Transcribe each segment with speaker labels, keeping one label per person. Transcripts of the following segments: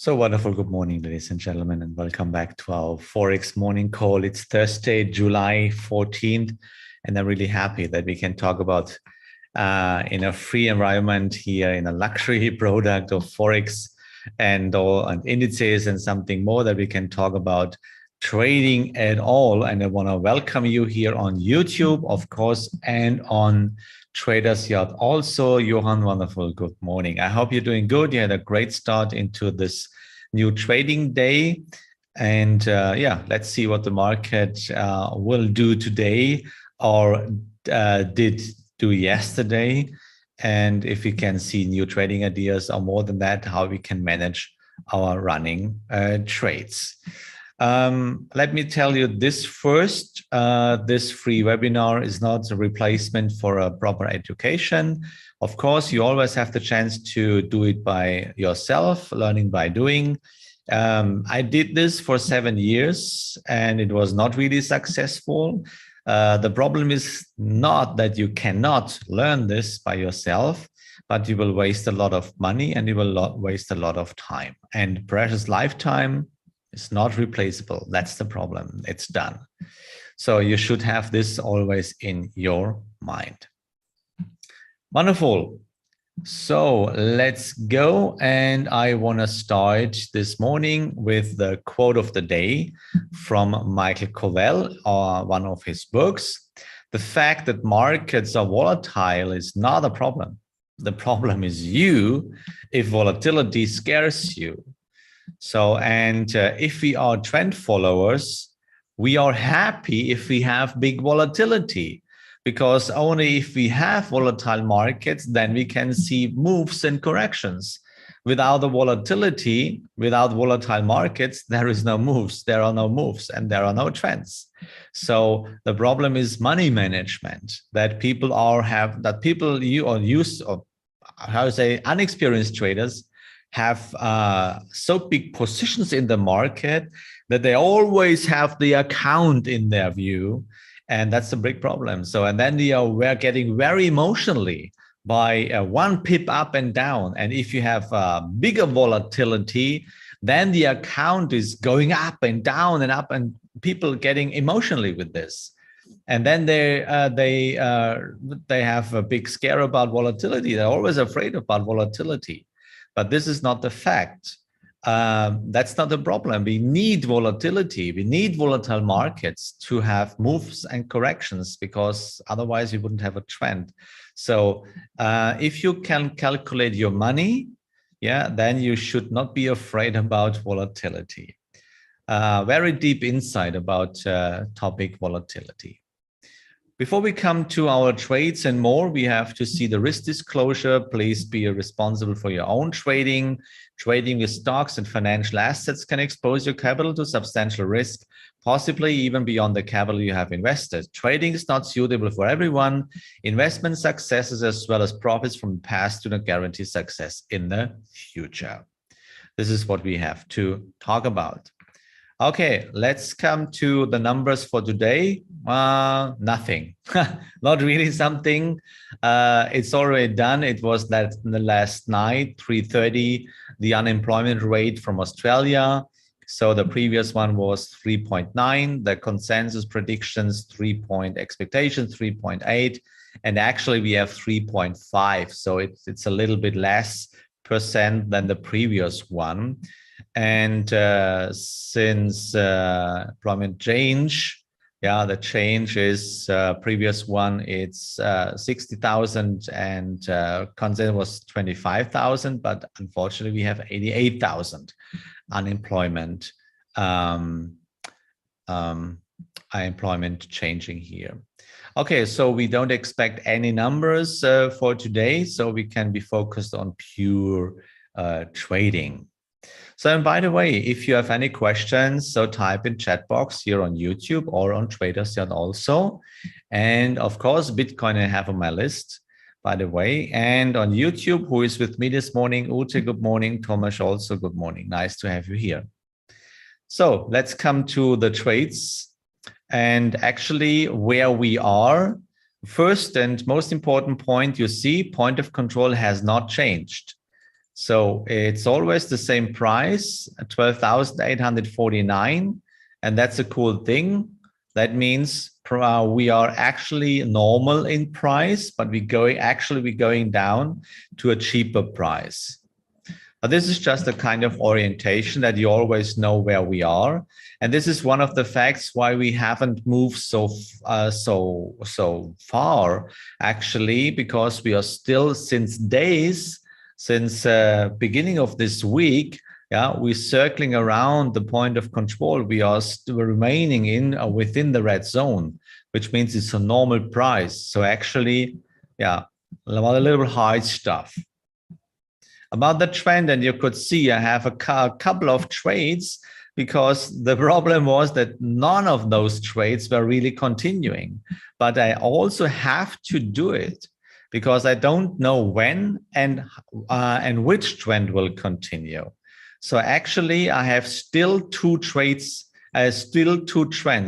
Speaker 1: So wonderful. Good morning, ladies and gentlemen, and welcome back to our Forex morning call. It's Thursday, July 14th, and I'm really happy that we can talk about in a free environment here in a luxury product of Forex and indices and something more that we can talk about trading at all. And I want to welcome you here on YouTube, of course, and on Traders Yacht. Also, Johan, wonderful. Good morning. I hope you're doing good. You had a great start into this new trading day. And yeah, let's see what the market will do today or did do yesterday. And if we can see new trading ideas or more than that, how we can manage our running trades. Let me tell you this first. This free webinar is not a replacement for a proper education. Of course, you always have the chance to do it by yourself, learning by doing. I did this for 7 years and it was not really successful. The problem is not that you cannot learn this by yourself, but you will waste a lot of money and you will waste a lot of time. And precious lifetime is not replaceable. That's the problem. It's done. So you should have this always in your mind. Wonderful. So let's go. And I want to start this morning with the quote of the day from Michael Covell, one of his books. The fact that markets are volatile is not a problem. The problem is you if volatility scares you. So, and if we are trend followers, we are happy if we have big volatility, because only if we have volatile markets, then we can see moves and corrections. Without the volatility, without volatile markets, there is no moves, there are no moves, and there are no trends. So the problem is money management, that people unexperienced traders have so big positions in the market that they always have the account in their view. And that's a big problem. So, and then we're getting very emotionally by one pip up and down. And if you have bigger volatility, then the account is going up and down and up, and people getting emotionally with this. And then they have a big scare about volatility. They're always afraid about volatility. But this is not the fact. That's not the problem. We need volatility. We need volatile markets to have moves and corrections, because otherwise you wouldn't have a trend. So if you can calculate your money, yeah, then you should not be afraid about volatility. Very deep insight about topic volatility. Before we come to our trades and more, we have to see the risk disclosure. Please be responsible for your own trading. Trading with stocks and financial assets can expose your capital to substantial risk, possibly even beyond the capital you have invested. Trading is not suitable for everyone. Investment successes as well as profits from the past do not guarantee success in the future. This is what we have to talk about. Okay, let's come to the numbers for today. Nothing, not really something. It's already done. It was that the last night, 3:30, the unemployment rate from Australia. So the previous one was 3.9, the consensus predictions, expectations 3.8, and actually we have 3.5. So it's a little bit less % than the previous one. And since employment change, yeah, the change is previous one, it's 60,000 and consensus was 25,000, but unfortunately we have 88,000 unemployment changing here. Okay, so we don't expect any numbers for today, so we can be focused on pure trading. So, and by the way, if you have any questions, so type in chat box here on YouTube or on Traders Yacht also. And of course, Bitcoin I have on my list, by the way. And on YouTube, who is with me this morning? Ute, good morning. Thomas also, good morning. Nice to have you here. So let's come to the trades and actually where we are. First and most important point, you see, point of control has not changed. So it's always the same price, 12,849. And that's a cool thing. That means we are actually normal in price, but we're going down to a cheaper price. But this is just a kind of orientation that you always know where we are. And this is one of the facts why we haven't moved so far, actually, because we are still since beginning of this week, we're circling around the point of control. We are still remaining within the red zone, which means it's a normal price. So actually, a little high stuff. About the trend, and you could see I have a couple of trades, because the problem was that none of those trades were really continuing. But I also have to do it because I don't know when and which trend will continue. So actually, I have still two trends,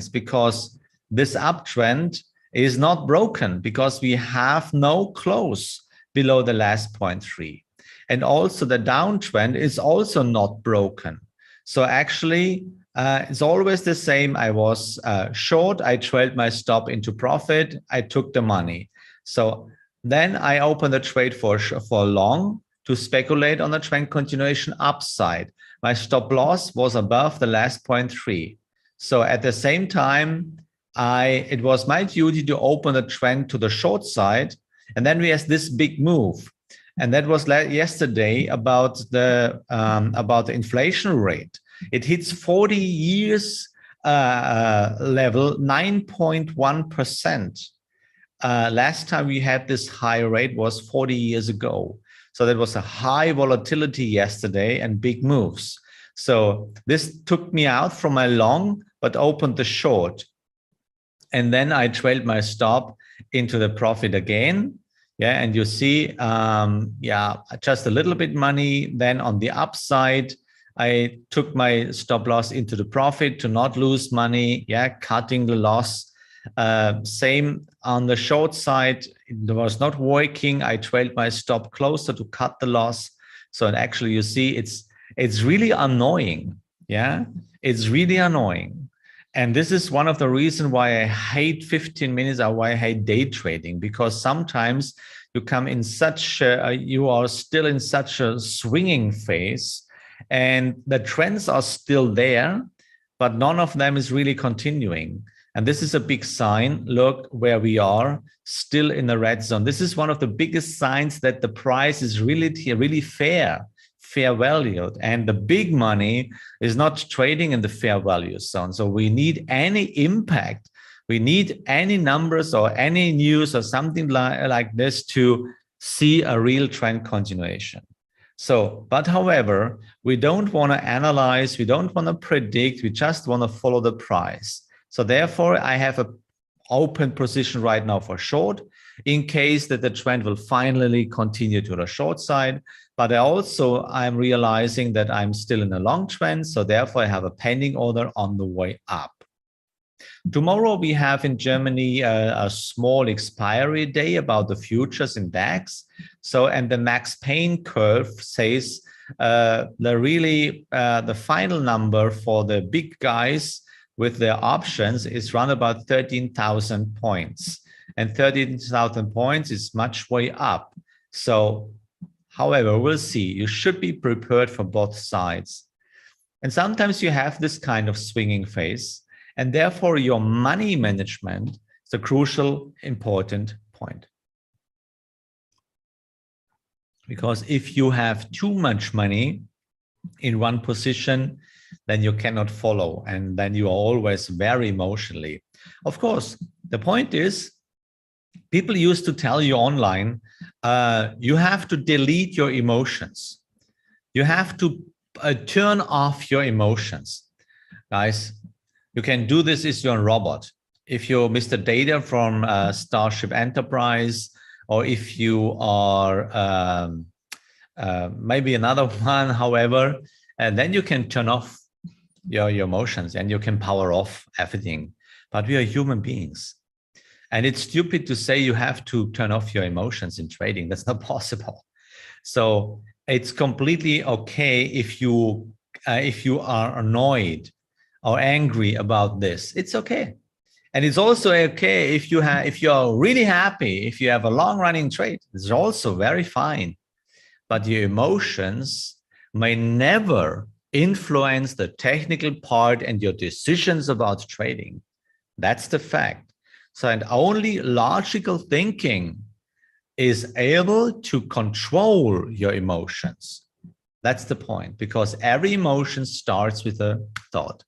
Speaker 1: because this uptrend is not broken, because we have no close below the last 0.3. And also the downtrend is also not broken. So actually, it's always the same. I was short, I trailed my stop into profit, I took the money. So then I opened the trade for long to speculate on the trend continuation upside. My stop loss was above the last 0.3. So at the same time, it was my duty to open the trend to the short side. And then we had this big move. And that was yesterday about the inflation rate. It hits 40 years level, 9.1%. Last time we had this high rate was 40 years ago. So that was a high volatility yesterday and big moves. So this took me out from my long, but opened the short. And then I trailed my stop into the profit again. Yeah, and you see, just a little bit money. Then on the upside, I took my stop loss into the profit to not lose money. Yeah, cutting the loss. Same on the short side, it was not working. I trailed my stop closer to cut the loss. So actually, you see, it's really annoying. Yeah, it's really annoying. And this is one of the reasons why I hate 15 minutes or why I hate day trading, because sometimes you come in you are still in such a swinging phase and the trends are still there, but none of them is really continuing. And this is a big sign. Look where we are, still in the red zone. This is one of the biggest signs that the price is really fair valued, and the big money is not trading in the fair value zone. So we need any impact, we need any numbers or any news or something like this to see a real trend continuation. So, but however, we don't want to analyze, we don't want to predict, we just want to follow the price. So therefore, I have an open position right now for short, in case that the trend will finally continue to the short side. But I'm realizing that I'm still in a long trend. So therefore, I have a pending order on the way up. Tomorrow, we have in Germany a small expiry day about the futures in DAX. So, and the Max Pain curve says the final number for the big guys with their options is around about 13,000 points. And 13,000 points is much way up. So, however, we'll see. You should be prepared for both sides. And sometimes you have this kind of swinging phase, and therefore your money management is a crucial, important point. Because if you have too much money in one position, then you cannot follow, and then you are always very emotionally. Of course, the point is, people used to tell you online, you have to delete your emotions. You have to turn off your emotions. Guys, you can do this if you're a robot. If you're Mr. Data from Starship Enterprise, or if you are maybe another one, however, and then you can turn off your emotions and you can power off everything. But we are human beings. And it's stupid to say you have to turn off your emotions in trading. That's not possible. So It's completely okay if you are annoyed or angry about this. It's okay. And it's also okay if you are really happy, if you have a long running trade. It's also very fine. But your emotions may never influence the technical part and your decisions about trading. That's the fact. So, and only logical thinking is able to control your emotions. That's the point, because every emotion starts with a thought.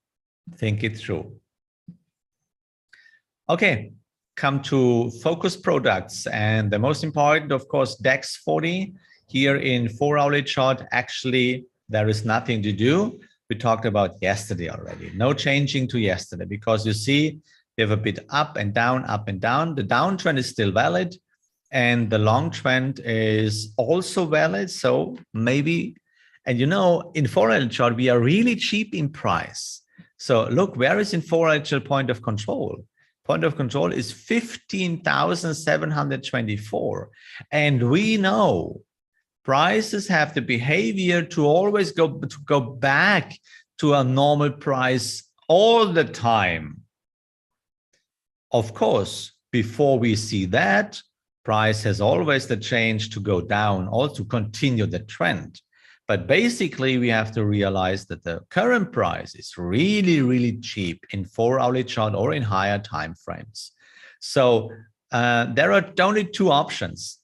Speaker 1: Think it through. Okay, come to focus products, and the most important, of course, DAX 40. Here in 4-hourly chart, actually, there is nothing to do. We talked about yesterday already. No changing to yesterday, because you see, we have a bit up and down, up and down. The downtrend is still valid, and the long trend is also valid. So maybe, and you know, in 4-hourly chart, we are really cheap in price. So look, where is in 4-hourly point of control? Point of control is 15,724. And we know prices have the behavior to always go back to a normal price all the time. Of course, before we see that, price has always the change to go down or to continue the trend. But basically, we have to realize that the current price is really, really cheap in 4-hourly chart or in higher time frames. So there are only two options.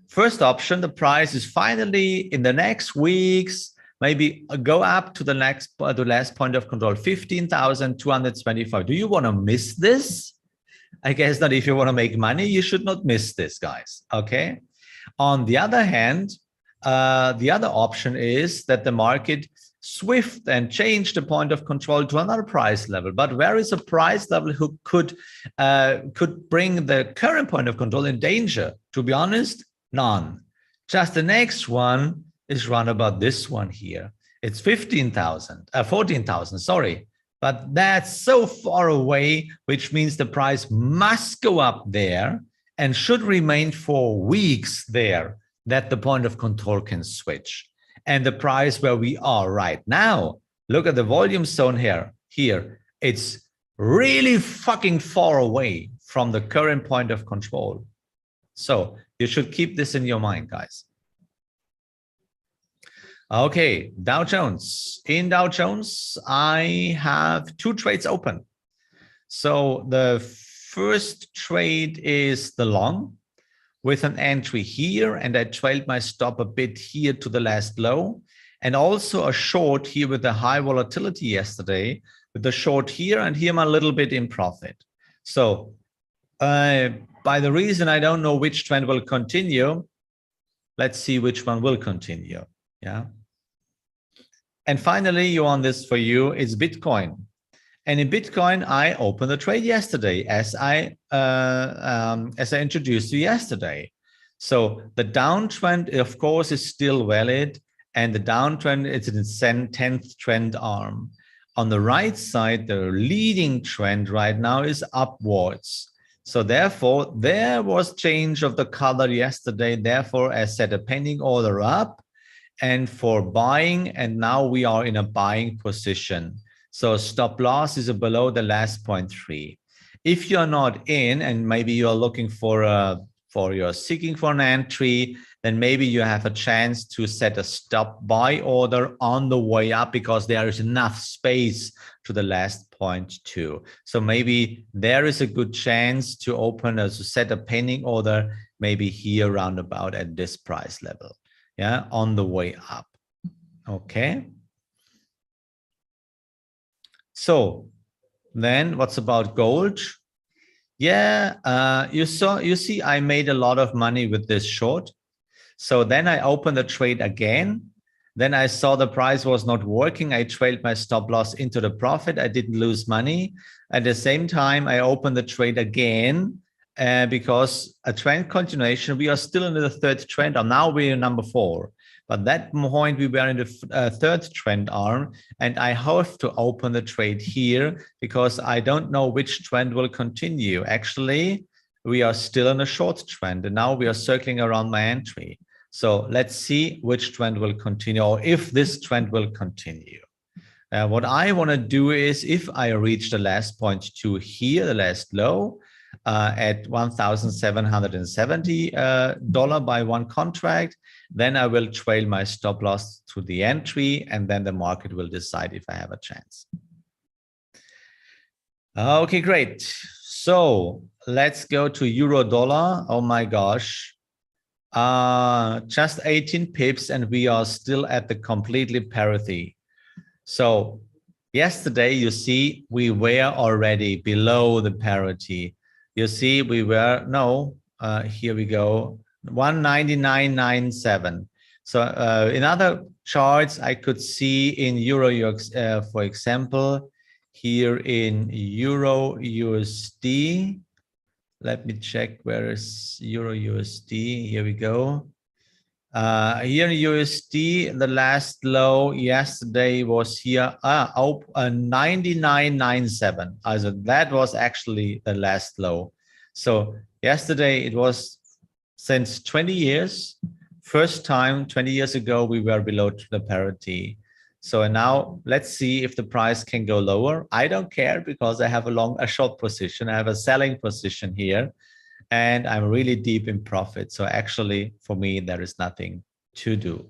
Speaker 1: First option, the price is finally in the next weeks, maybe go up to the next, the last point of control, 15,225. Do you want to miss this? I guess that if you want to make money, you should not miss this, guys. Okay. On the other hand, the other option is that the market swift and change the point of control to another price level. But where is a price level who could bring the current point of control in danger? To be honest, none. Just the next one is round about this one here. It's 14,000, sorry. But that's so far away, which means the price must go up there and should remain for weeks there, that the point of control can switch. And the price where we are right now, look at the volume zone here. It's really fucking far away from the current point of control. So you should keep this in your mind, guys. Okay, Dow Jones. In Dow Jones, I have two trades open. So the first trade is the long with an entry here, and I trailed my stop a bit here to the last low, and also a short here with the high volatility yesterday with the short here, and here I'm a little bit in profit. So by the reason I don't know which trend will continue, let's see which one will continue. Yeah. And finally, you on this for you is Bitcoin. And in Bitcoin, I opened the trade yesterday, as I introduced you yesterday. So the downtrend, of course, is still valid, and the downtrend is in the 10th trend arm. On the right side, the leading trend right now is upwards. So therefore, there was change of the color yesterday. Therefore, I set a pending order up and for buying, and now we are in a buying position. So stop loss is below the last 0.3. If you're not in, and maybe you're looking you're seeking for an entry, then maybe you have a chance to set a stop buy order on the way up, because there is enough space to the last 0.2. So maybe there is a good chance to to set a pending order, maybe here roundabout at this price level. Yeah, on the way up. Okay. So then what's about gold? Yeah, you see, I made a lot of money with this short. So then I opened the trade again. Then I saw the price was not working. I trailed my stop loss into the profit. I didn't lose money. At the same time, I opened the trade again because a trend continuation, we are still in the third trend arm. Now we're in number 4. But that point, we were in the third trend arm, and I have to open the trade here because I don't know which trend will continue. Actually, we are still in a short trend, and now we are circling around my entry. So let's see which trend will continue, or if this trend will continue. What I want to do is, if I reach the last point to here, the last low at $1,770 by one contract, then I will trail my stop loss to the entry, and then the market will decide if I have a chance. Okay, great. So let's go to euro dollar. Oh my gosh. Just 18 pips and we are still at the completely parity. So yesterday, you see, we were already below the parity. You see, we were, no, here we go, 199.97. So in other charts, I could see in Euro, for example, here in Euro USD, let me check, where is Euro USD? Here we go. Here in USD, the last low yesterday was here, 99.97. Also that was actually the last low. So yesterday it was, since 20 years, first time 20 years ago, we were below the parity. So now let's see if the price can go lower. I don't care because I have a short position. I have a selling position here and I'm really deep in profit. So actually for me, there is nothing to do.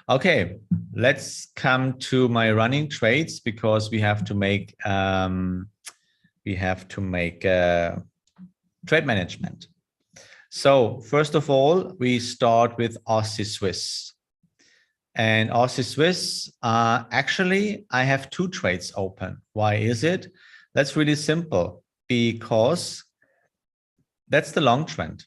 Speaker 1: Okay, let's come to my running trades because we have to make trade management. So first of all, we start with Aussie Swiss. And Aussie Swiss, actually, I have two trades open. Why is it? That's really simple, because that's the long trend.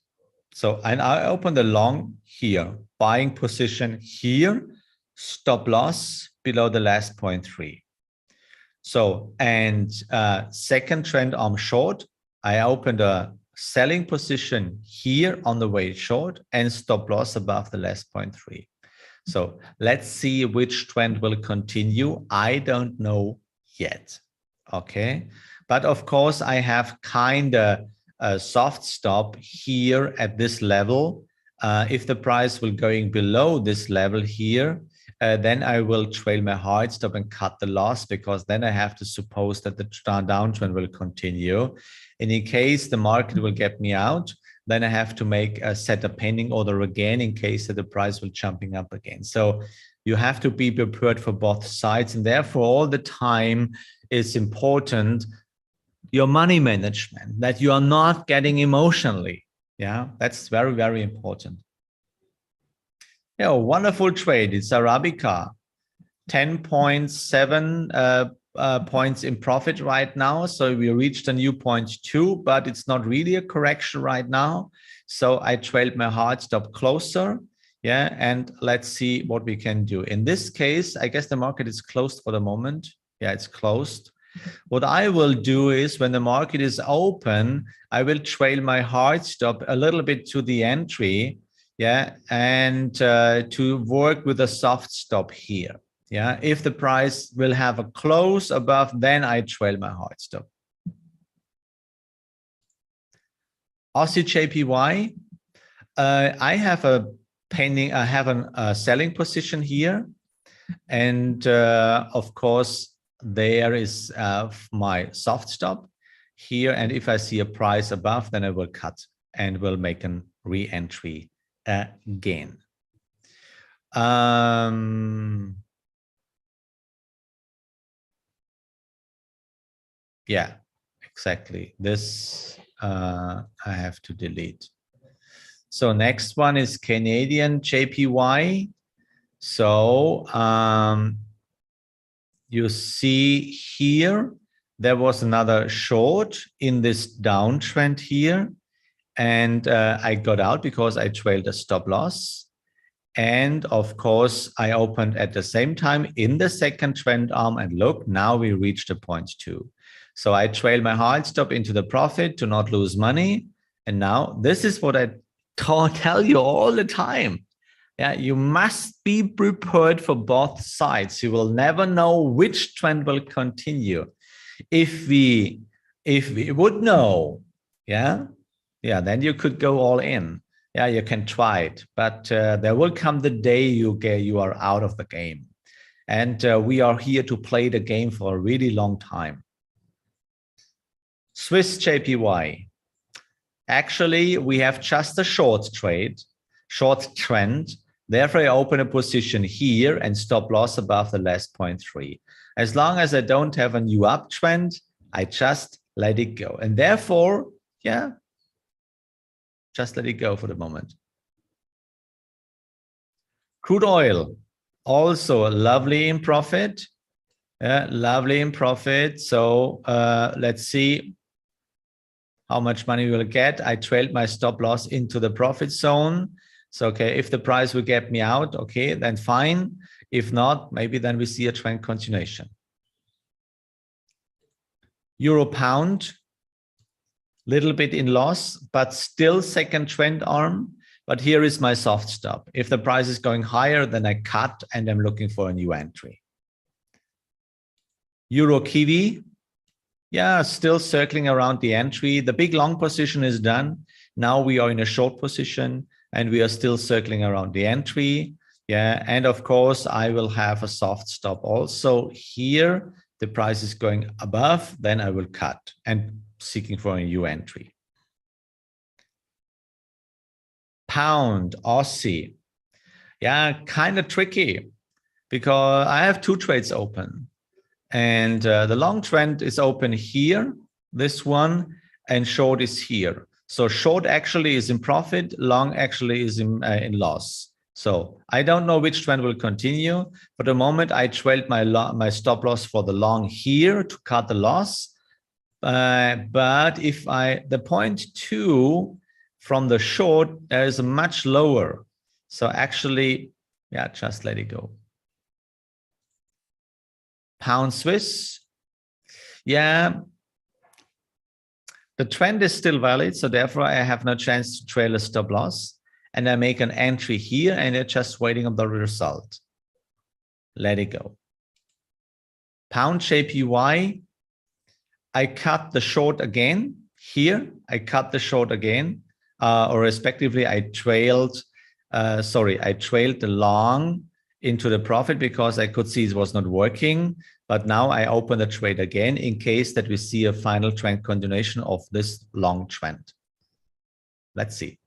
Speaker 1: So, and I open the long here, buying position here, stop loss below the last 0.3. So, and second trend arm short, I opened a selling position here on the way short and stop loss above the last 0.3. So let's see which trend will continue. I don't know yet. Okay. But of course, I have kind of a soft stop here at this level. If the price will going below this level here, then I will trail my hard stop and cut the loss, because then I have to suppose that the downtrend will continue. And in case the market will get me out, then I have to set a pending order again in case that the price will jumping up again. So you have to be prepared for both sides, and therefore all the time it's important your money management, that you are not getting emotionally. Yeah, that's very, very important. Yeah, wonderful trade. It's Arabica, 10.7 points in profit right now. So we reached a new 0.2, but it's not really a correction right now. So I trailed my hard stop closer. Yeah, and let's see what we can do. In this case, I guess the market is closed for the moment. Yeah, it's closed. What I will do is, when the market is open, I will trail my hard stop a little bit to the entry. Yeah, and to work with a soft stop here. Yeah, if the price will have a close above, then I trail my hard stop. Aussie JPY, I have a pending, I have a selling position here, and of course there is my soft stop here. And if I see a price above, then I will cut and will make a re-entry again. Yeah, exactly. This I have to delete. So next one is Canadian JPY. So you see here, there was another short in this downtrend here. And I got out because I trailed a stop loss. And of course, I opened at the same time in the second trend arm, and look, now we reached a 0.2. So I trailed my hard stop into the profit to not lose money. And now this is what I tell you all the time. Yeah, you must be prepared for both sides. You will never know which trend will continue. If we would know, then you could go all in. Yeah, you can try it, but there will come the day you are out of the game. And we are here to play the game for a really long time. Swiss JPY. Actually, we have just a short trade, short trend. Therefore, I open a position here and stop loss above the last 0.3. As long as I don't have a new uptrend, I just let it go. And therefore, yeah, just let it go for the moment. Crude oil, also lovely in profit. Lovely in profit. So let's see how much money we will get. I trailed my stop loss into the profit zone. So, okay, if the price will get me out, okay, then fine. If not, maybe then we see a trend continuation. Euro pound, little bit in loss, but still second trend arm. But here is my soft stop. If the price is going higher, then I cut and I'm looking for a new entry. Euro Kiwi, yeah, still circling around the entry. The big long position is done. Now we are in a short position and we are still circling around the entry. Yeah, and of course, I will have a soft stop also here. The price is going above, then I will cut and seeking for a new entry. Pound, Aussie. Yeah, kind of tricky because I have two trades open. And the long trend is open here, this one, and short is here. So short actually is in profit, long actually is in loss. So I don't know which trend will continue. For the moment, I trailed my stop loss for the long here to cut the loss. But if the 0.2 from the short, there is a much lower. So actually, yeah, just let it go. Pound Swiss, yeah, the trend is still valid, so therefore I have no chance to trail a stop loss, and I make an entry here and it's just waiting on the result. Let it go. Pound JPY, I cut the short again here. I cut the short again, or respectively I trailed the long into the profit because I could see it was not working. But now I open the trade again in case that we see a final trend continuation of this long trend. Let's see.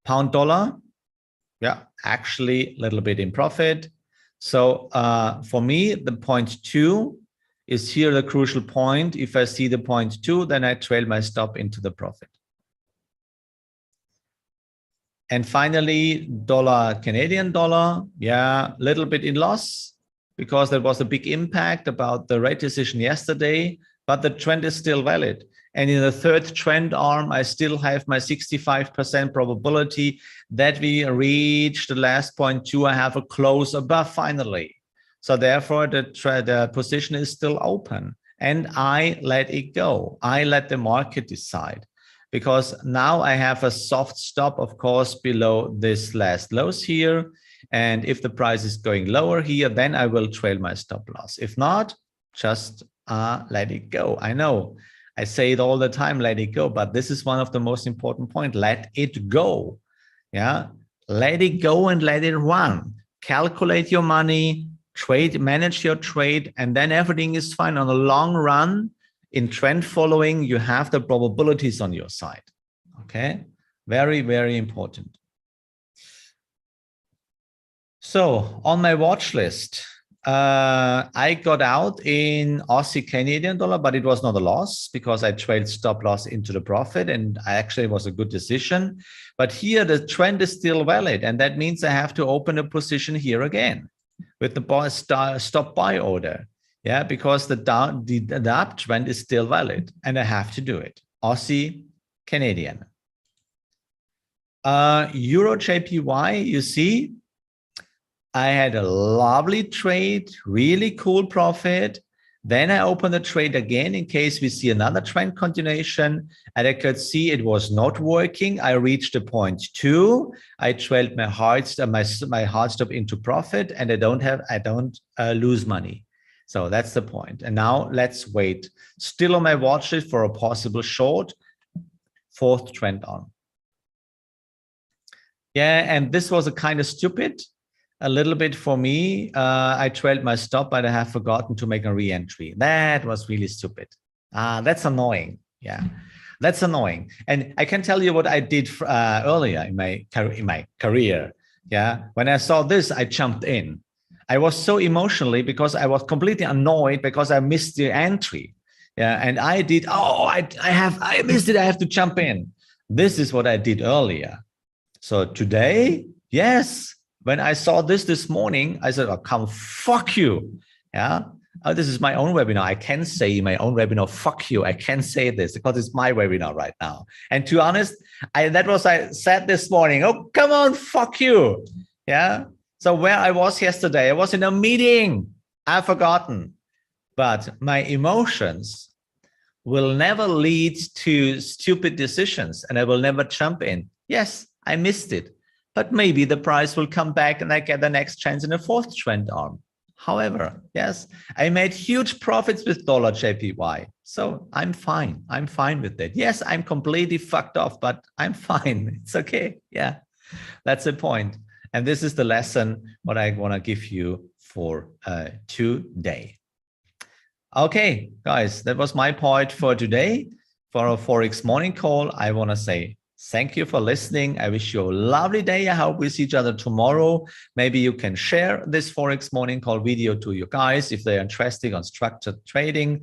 Speaker 1: Pound dollar, yeah, actually a little bit in profit. So for me, the 0.2 is here the crucial point. If I see the 0.2, then I trail my stop into the profit. And finally, dollar, Canadian dollar, yeah, a little bit in loss because there was a big impact about the rate decision yesterday, but the trend is still valid. And in the third trend arm, I still have my 65% probability that we reach the last 0.2. I have a close above finally. So therefore, the position is still open and I let it go. I let the market decide. Because now I have a soft stop, of course, below this last lows here. And if the price is going lower here, then I will trail my stop loss. If not, just let it go. I know I say it all the time, let it go. But this is one of the most important points. Let it go. Yeah, let it go and let it run. Calculate your money, trade, manage your trade, and then everything is fine. On the long run, in trend following, you have the probabilities on your side. Okay, very, very important. So on my watch list, I got out in Aussie Canadian dollar, but it was not a loss because I trailed stop loss into the profit, and actually it was a good decision. But here the trend is still valid, and that means I have to open a position here again with the stop buy order. Yeah, because the uptrend is still valid and I have to do it. Aussie, Canadian. Euro JPY, you see, I had a lovely trade, really cool profit. Then I opened the trade again in case we see another trend continuation, and I could see it was not working. I reached a 0.2. I trailed my hard stop into profit, and I don't lose money. So that's the point. And now let's wait. Still on my watch list for a possible short. fourth trend on. Yeah, and this was a kind of stupid, a little bit for me. I trailed my stop, but I have forgotten to make a re-entry. That was really stupid. That's annoying. Yeah, that's annoying. And I can tell you what I did earlier in my career. Yeah, when I saw this, I jumped in. I was so emotionally because I was completely annoyed because I missed the entry. Yeah, and I did. Oh, I missed it. I have to jump in. This is what I did earlier. So today, yes, when I saw this morning, I said, oh, come, fuck you. Yeah. Oh, this is my own webinar. I can say in my own webinar, fuck you. I can say this because it's my webinar right now. And to be honest, I said this morning, oh, come on, fuck you. Yeah. So where I was yesterday, I was in a meeting. I've forgotten. But my emotions will never lead to stupid decisions and I will never jump in. Yes, I missed it, but maybe the price will come back and I get the next chance in a fourth trend arm. However, yes, I made huge profits with dollar JPY. So I'm fine. I'm fine with that. Yes, I'm completely fucked off, but I'm fine. It's okay. Yeah, that's the point. And this is the lesson what I want to give you for today. Okay, guys, that was my point for today. For our Forex morning call, I want to say thank you for listening. I wish you a lovely day. I hope we see each other tomorrow. Maybe you can share this Forex morning call video to you guys if they're interested on structured trading.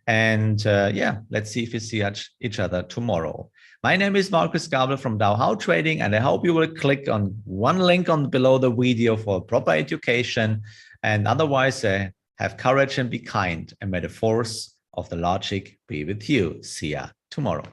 Speaker 1: And yeah, let's see if we see each other tomorrow. My name is Markus Gabel from DowHow Trading, and I hope you will click on one link on below the video for proper education. And otherwise, have courage and be kind, and may the force of the logic be with you. See ya tomorrow.